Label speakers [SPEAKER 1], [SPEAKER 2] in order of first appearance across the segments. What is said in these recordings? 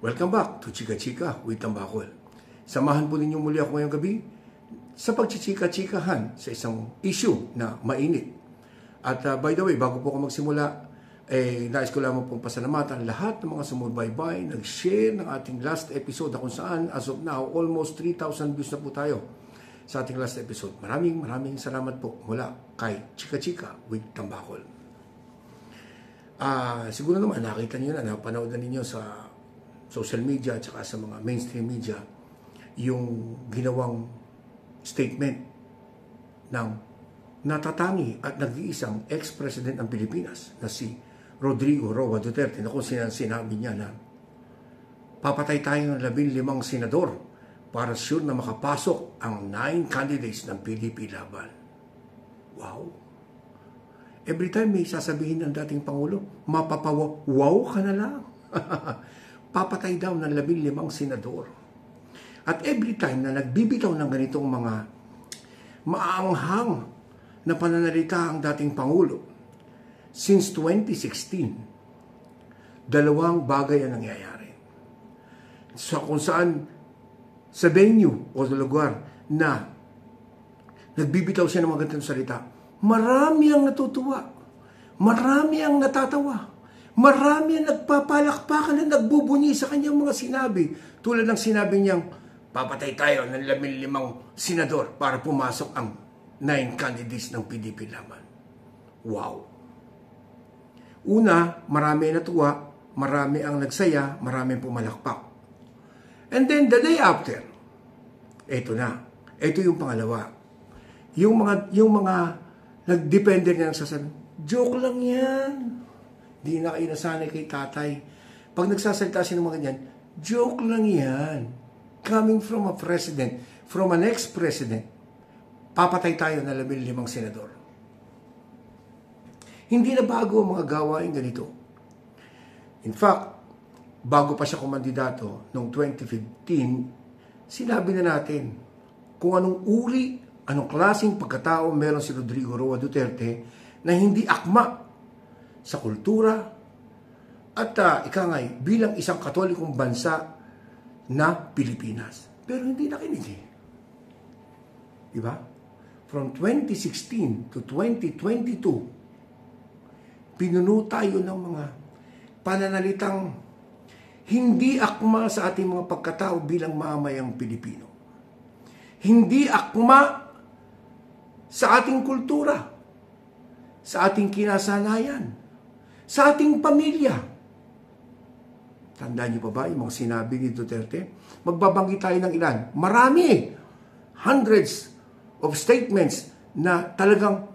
[SPEAKER 1] Welcome back to Chika Chika with Tambakol. Samahan po ninyo muli ako ngayong gabi sa pagchichika-chikahan sa isang issue na mainit. At by the way, bago po ako magsimula, nais ko lamang pong pasalamatan lahat ng mga sumubaybay, nag-share ng ating last episode na kung saan as of now, almost 3,000 views na po tayo sa ating last episode. Maraming salamat po mula kay Chika Chika with Tambakol. Siguro naman nakita niyo na, napanood na ninyo sa social media at saka sa mga mainstream media yung ginawang statement ng natatangi at nag-iisang ex-president ng Pilipinas na si Rodrigo Roa Duterte, na kung sinabi niya na papatay tayo ng 15 senador para sure na makapasok ang 9 candidates ng PDP laban. Wow! Every time may sasabihin ng dating Pangulo, wow ka na lang. Papatay daw ng 15 senador. At every time na nagbibitaw ng ganitong mga maanghang na pananalita ang dating Pangulo, since 2016, dalawang bagay ang nangyayari. So kung saan sa venue o sa lugar na nagbibitaw siya ng mga ganitong salita, marami ang natutuwa, marami ang natatawa, marami ang nagpapalakpakan na nagbubunyi sa kanyang mga sinabi. Tulad ng sinabi niyang, papatay tayo ng 15 senador para pumasok ang 9 candidates ng PDP laban. Wow! Una, marami ang natuwa, marami ang nagsaya, marami ang pumalakpak. And then the day after, eto na. Eto yung pangalawa. Yung mga nagdepende na sasabihin, joke lang yan. Di na kayo nasanay kay tatay. Pag nagsasalita siya ng mga ganyan, joke lang yan. Coming from a president, from an ex-president, papatay tayo ng 15 senador. Hindi na bago ang mga gawain ganito. In fact, bago pa siya kumandidato noong 2015, sinabi na natin kung anong uri, anong klaseng pagkatao meron si Rodrigo Roa Duterte na hindi akma sa kultura at ikangay bilang isang katolikong bansa na Pilipinas. Pero hindi nakinig eh. Diba? From 2016 to 2022, pinuno tayo ng mga pananalitang hindi akma sa ating mga pagkatao bilang mamayang Pilipino. Hindi akma sa ating kultura, sa ating kinasanayan, sa ating pamilya. Tandaan niyo pa ba yung mga sinabi ni Duterte? Magbabanggit tayo ng ilan. Marami. Hundreds of statements na talagang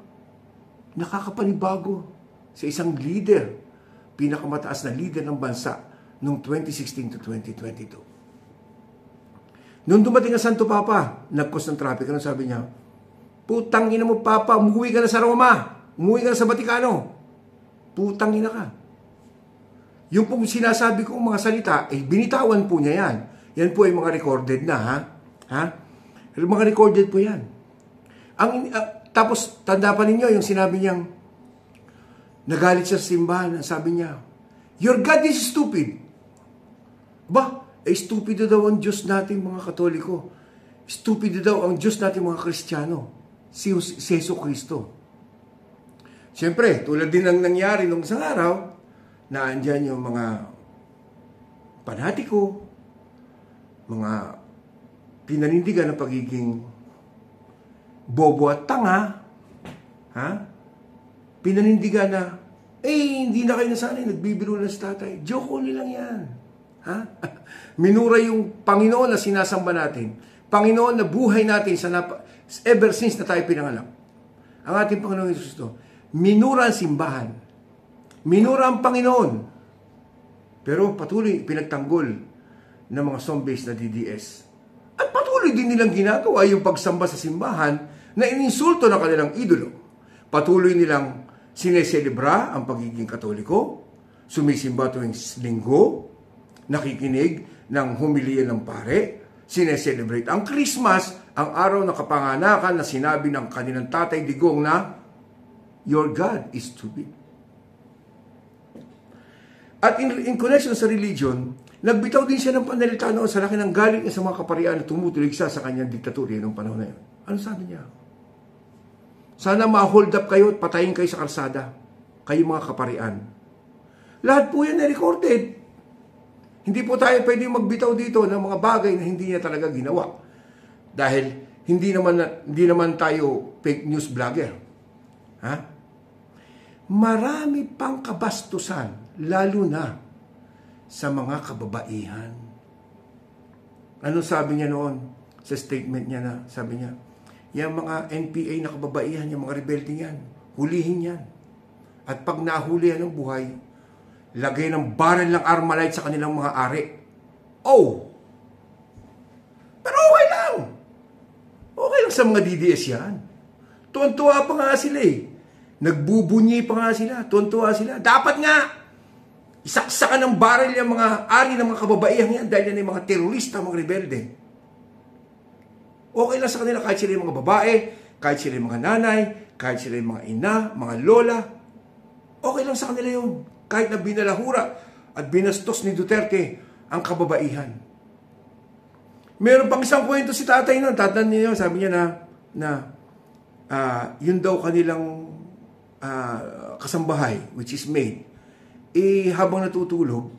[SPEAKER 1] nakakapanibago sa isang leader, pinakamataas na leader ng bansa noong 2016 to 2022. Noong dumating ang Santo Papa, nag-cause ng traffic, ano sabi niya? Putang ina mo, Papa, umuwi ka na sa Roma. Umuwi ka na sa Vaticano. Putang ina ka. Yung pong sinasabi kong mga salita, binitawan po niya yan. Yan po ay mga recorded na, ha? Mga recorded po yan. Tapos, tanda pa ninyo yung sinabi niyang, nagalit siya sa simbahan, sabi niya, your God is stupid. Ba, stupido daw ang Diyos natin mga Katoliko. Stupido daw ang Diyos natin mga Kristiyano. Si Jesu Cristo. Siyempre, tulad din ng nangyari nung isang araw, na andyan yung mga panatiko, mga pinanindigan ng pagiging bobo at tanga, pinanindigan na, hindi na kayo nasanay, nagbibiro na sa tatay. Joke only lang yan. Minura yung Panginoon na sinasamba natin. Panginoon na buhay natin ever since na tayo pinanganak. Ang ating Panginoon Hesus Kristo, minura ang simbahan. Minura ang Panginoon. Pero patuloy pinagtanggol ng mga zombies na DDS. At patuloy din nilang ginagawa yung pagsamba sa simbahan na ininsulto ng kanilang idolo. Patuloy nilang sineselebra ang pagiging Katoliko, sumisimba tuwing linggo, nakikinig ng homilya ng pare, sineselebrate ang Christmas, ang araw ng kapanganakan na sinabi ng kanilang tatay digong na, your God is stupid. At in connection sa religion, Nagbitaw din siya ng panalita noon sa laki ng galit niya sa mga kaparian na tumutulig sa kanyang diktatorya noong panahon na yun. Ano sabi niya? Sana ma-hold up kayo at patayin kayo sa kalsada. Kayo mga kaparian. Lahat po yan na-recorded. Hindi po tayo pwede magbitaw dito ng mga bagay na hindi niya talaga ginawa. Dahil hindi naman tayo fake news vlogger. Ha? Marami pang kabastusan, lalo na sa mga kababaihan. Ano sabi niya noon sa statement niya na, sabi niya, yung mga NPA na kababaihan, yung mga rebelde yan, hulihin yan. At pag nahuli yan ng buhay, lagay ng barrel ng Armalite sa kanilang mga ari. Oh! Pero okay lang. Okay lang sa mga DDS yan. Tuwan-tuwa pa nga sila eh. Nagbubunyi pa nga sila. Tuwan-tuwa sila. Dapat nga, isaksakan ng barrel yung mga ari ng mga kababaihan yan dahil yan ay mga terorista, mga rebelde. Okay lang sa kanila kahit sila yung mga babae, kahit sila yung mga nanay, kahit sila yung mga ina, mga lola. Okay lang sa kanila yun. Kahit na binalahura at binastos ni Duterte ang kababaihan. Meron pang isang kwento si tatay nun. Tatanda niya, sabi niya na yun daw kanilang kasambahay, which is maid. Habang natutulog,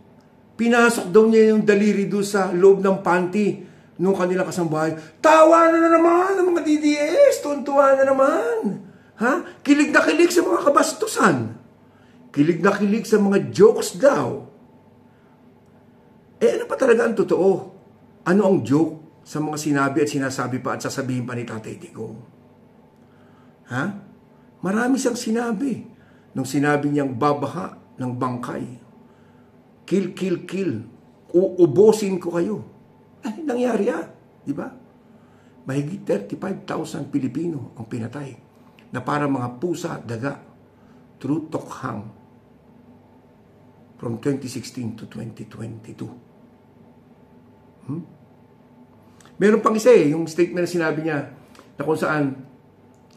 [SPEAKER 1] pinasok daw niya yung daliri doon sa loob ng panty nung kanilang kasambahay. Tawa na naman ang mga DDS. Tuntuwa na naman. Ha? Kilig na kilig sa mga kabastusan. Kilig na kilig sa mga jokes daw. Ano pa talaga ang totoo? Ano ang joke sa mga sinabi at sinasabi pa at sasabihin pa ni Tatay Digong? Ha? Marami siyang sinabi. Nung sinabi niyang babaha ng bangkay. Kill, kill, kill. Uubusin ko kayo. Nangyari yan. Di ba? Mahigit 35,000 Pilipino ang pinatay na para mga pusa at daga through Tokhang from 2016 to 2022. Meron pang isa yung statement na sinabi niya na kung saan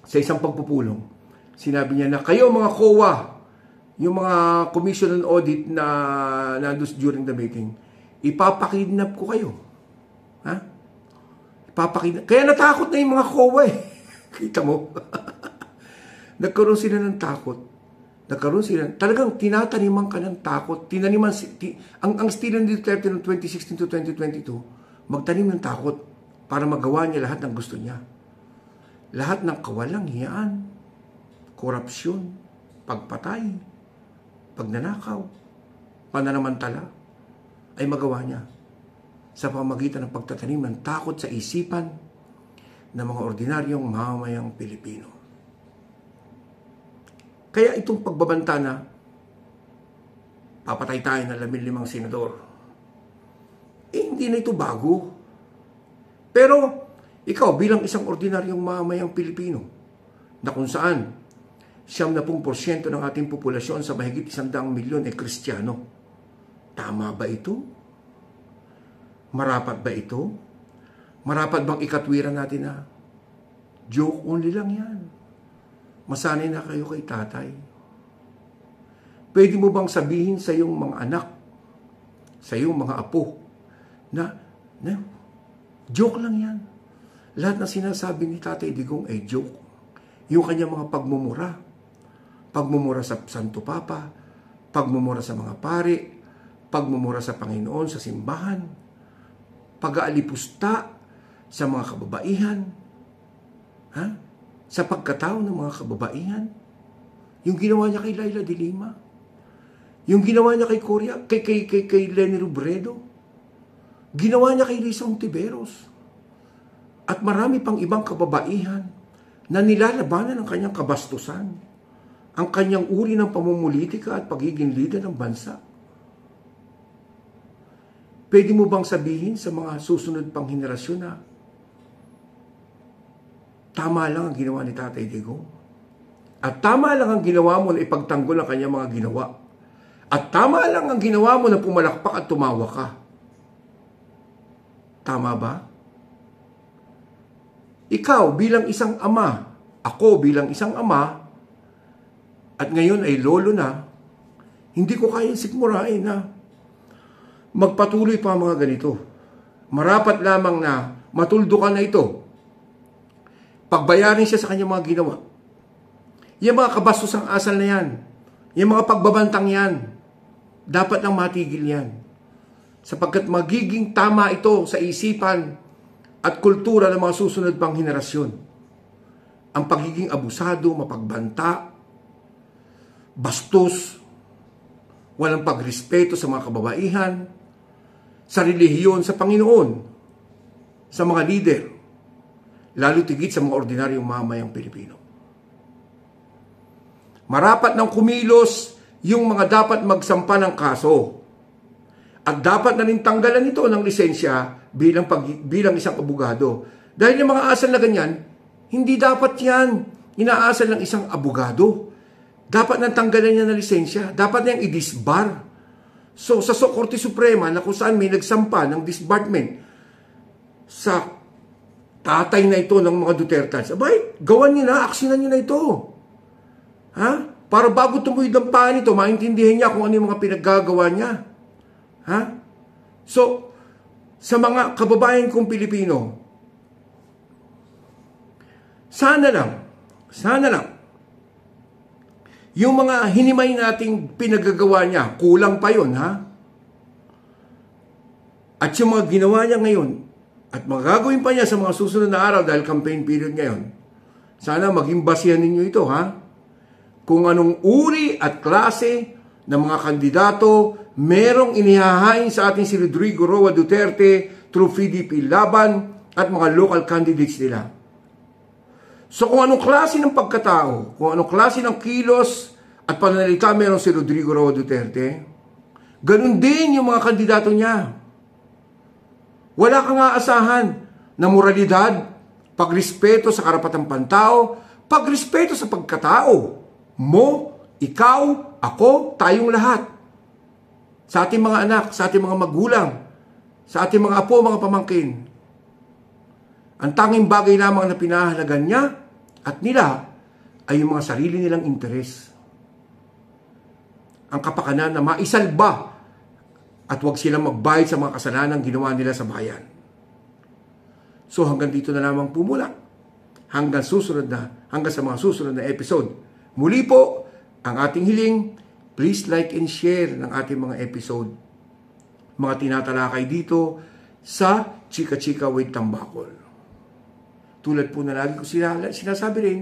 [SPEAKER 1] sa isang pagpupulong, sinabi niya na kayo mga COA, yung mga commission on audit na nandun during the meeting, ipapakidnap ko kayo. Ha? Ipapakidnap. Kaya natakot na yung mga COA eh. Kita mo? Nagkaroon sila ng takot. Nagkaroon sila, talagang tinataniman ka ng takot. Ang estilo ni Duterte noong 2016 to 2022, magtanim ng takot para magawa niya lahat ng gusto niya. Lahat ng kawalanghiyaan, korupsyon, pagpatay, pagnanakaw, pananamantala, ay magawa niya sa pamamagitan ng pagtatanim ng takot sa isipan ng mga ordinaryong mamamayang Pilipino. Kaya itong pagbabanta na papatay tayo ng 15 senador, hindi na ito bago. Pero ikaw bilang isang ordinaryong mamamayang Pilipino na kung saan 70% ng ating populasyon sa mahigit 100 milyon ay Kristiyano, tama ba ito? Marapat ba ito? Marapat bang ikatwiran natin na joke only lang yan? Masanay na kayo kay tatay. Pwede mo bang sabihin sa iyong mga anak, sa iyong mga apo, na joke lang yan. Lahat na sinasabi ni Tatay Digong ay joke. Yung kanyang mga pagmumura sa Santo Papa, pagmumura sa mga pari, pagmumura sa Panginoon, sa simbahan, pag-aalipusta sa mga kababaihan, sa pagkatao ng mga kababaihan, yung ginawa niya kay Laila de Lima, yung ginawa niya kay kay Leni Robredo, ginawa niya kay Risa Ontiveros, at marami pang ibang kababaihan na nilalabanan ang kanyang kabastusan, ang kanyang uri ng pamumulitika at pagiging leader ng bansa. Pwede mo bang sabihin sa mga susunod pang henerasyon na tama lang ang ginawa ni Tatay Digong? At tama lang ang ginawa mo na ipagtanggol ang kanyang mga ginawa? At tama lang ang ginawa mo na pumalakpak at tumawa ka? Tama ba? Ikaw bilang isang ama, ako bilang isang ama, at ngayon ay lolo na, hindi ko kayang sikmurain na magpatuloy pa ang mga ganito. Marapat lamang na matuldukan na ito. Pagbayarin siya sa kanyang mga ginawa. Yung mga kabastusang asal na yan, yung mga pagbabantang yan, dapat nang matigil yan. Sapagkat magiging tama ito sa isipan at kultura ng mga susunod pang henerasyon. Ang pagiging abusado, mapagbanta, bastos, walang pagrespeto sa mga kababaihan, sa relihiyon, sa Panginoon, sa mga leader, lalo tigit sa mga ordinaryong mamayang Pilipino. Marapat ng kumilos yung mga dapat magsampa ng kaso. At dapat na rin tanggalan ito ng lisensya bilang isang abogado. Dahil yung mga asal na ganyan, hindi dapat yan inaasal ng isang abogado. Dapat na tanggalan niya ng lisensya. Dapat na yung i-disbar. So, sa Korte Suprema, na kung saan may nagsampa ng disbarment sa tatay na ito ng mga Dutertans, abay, gawan niyo na, aksinan niyo na ito. Ha? Para bago tumuwid ang paa nito, maintindihan niya kung ano yung mga pinaggagawa niya. Ha? So, sa mga kababayan kong Pilipino, sana lang, yung mga hinimay nating pinagagawa niya, kulang pa yun, ha? At yung mga ginawa niya ngayon, at magagawin pa niya sa mga susunod na araw dahil campaign period ngayon, sana maging basihan ninyo ito, ha? Kung anong uri at klase ng mga kandidato merong inihahain sa ating si Rodrigo Roa Duterte through PDP Laban at mga local candidates nila. So kung anong klase ng pagkatao, kung anong klase ng kilos at pananalita meron si Rodrigo Roa Duterte, ganun din yung mga kandidato niya. Wala kang aasahan na moralidad, pagrespeto sa karapatang pantao, pagrespeto sa pagkatao mo, ikaw, ako, tayong lahat. Sa ating mga anak, sa ating mga magulang, sa ating mga apo, mga pamangkin. Ang tanging bagay lamang na pinahalagan niya at nila ay yung mga sarili nilang interes. Ang kapakanan na maisalba at huwag silang magbayad sa mga kasalanan ginawa nila sa bayan. So hanggang dito na lamang po muna. Hanggang sa mga susunod na episode. Muli po, ang ating hiling, please like and share ng ating mga episode. Mga tinatalakay dito sa Chika Chika with Tambakol. Tulad po na lagi ko sinasabi rin,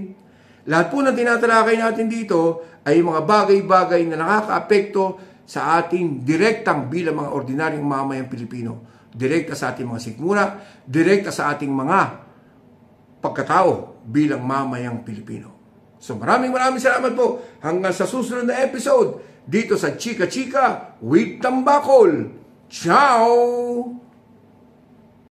[SPEAKER 1] lahat po ng tinatalakay natin dito ay mga bagay-bagay na nakakaapekto sa ating direktang bilang mga ordinaryong mamamayang Pilipino. Direkta sa ating mga sikmura, direkta sa ating mga pagkatao bilang mamayang Pilipino. So maraming salamat po hanggang sa susunod na episode dito sa Chika Chika with Tambakol. Ciao!